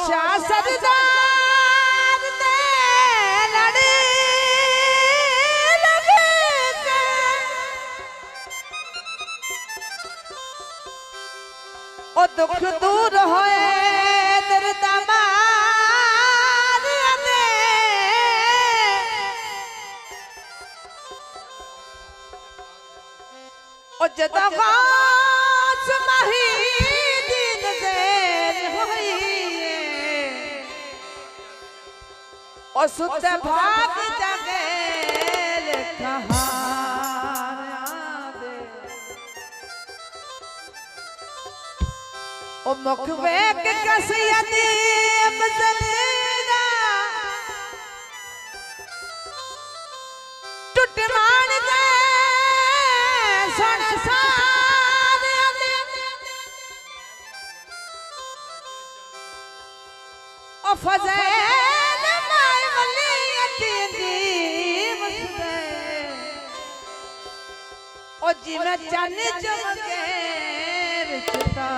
शाह सरदार ने लड़ी लगे के ओ दुख दूर होए दर्द मार दे ओ जदा खास माही दिन देर होई ओ सुत भाग जागे कहार दे ओ मुखवे के कसियती मजलना टूट मान दे सुन सारे ओ फज़ैल माय वलियती दी मुस्ते ओ जिमे चन चमके रिश्ता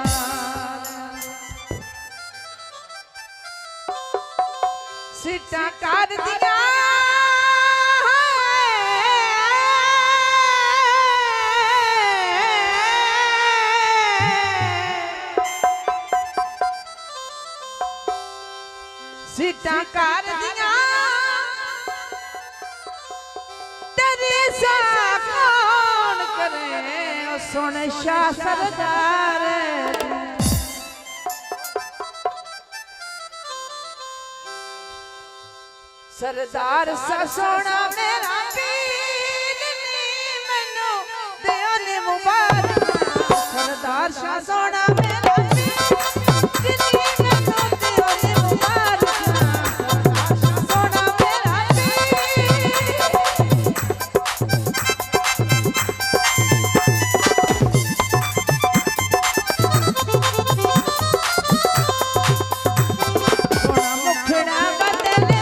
सिटा कर दिया सिटा कर दिया तेरी सा कौन करे ओ सुन शाह सरदार सरदार सा सोना मेरा पीर नी मैनू दिया ने मुबारक सरदार सा सोना मेरा पीर नी मैनू दिया ने मुबारक सरदार सा सोना मेरा सोना मुखड़ा बदले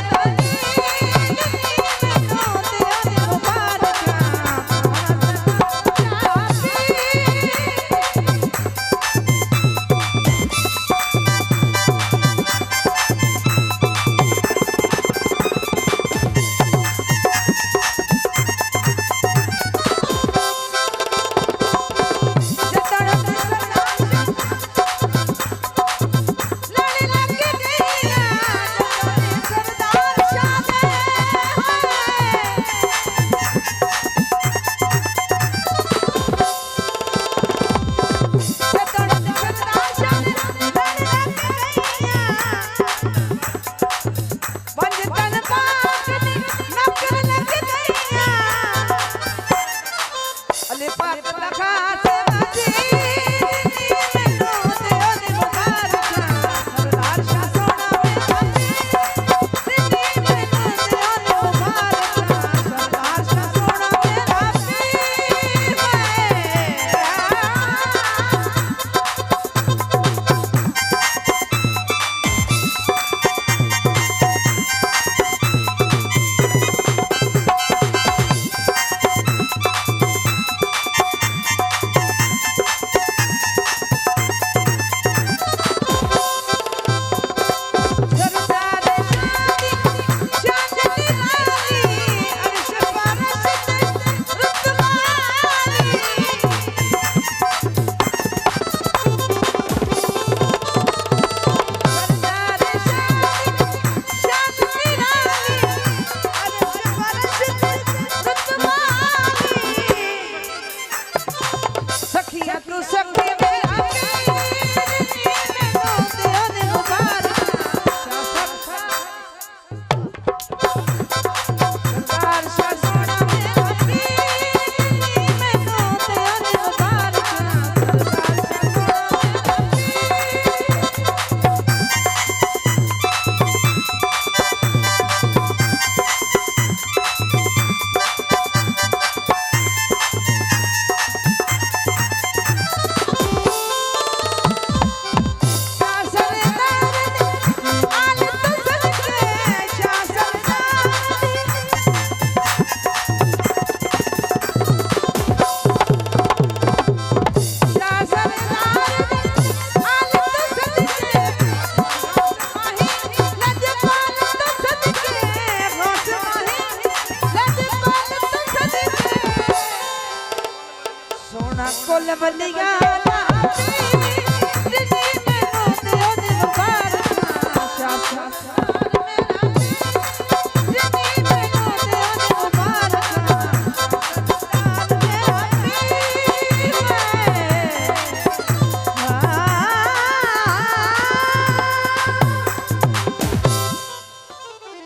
ਬੱਲੀਆਂ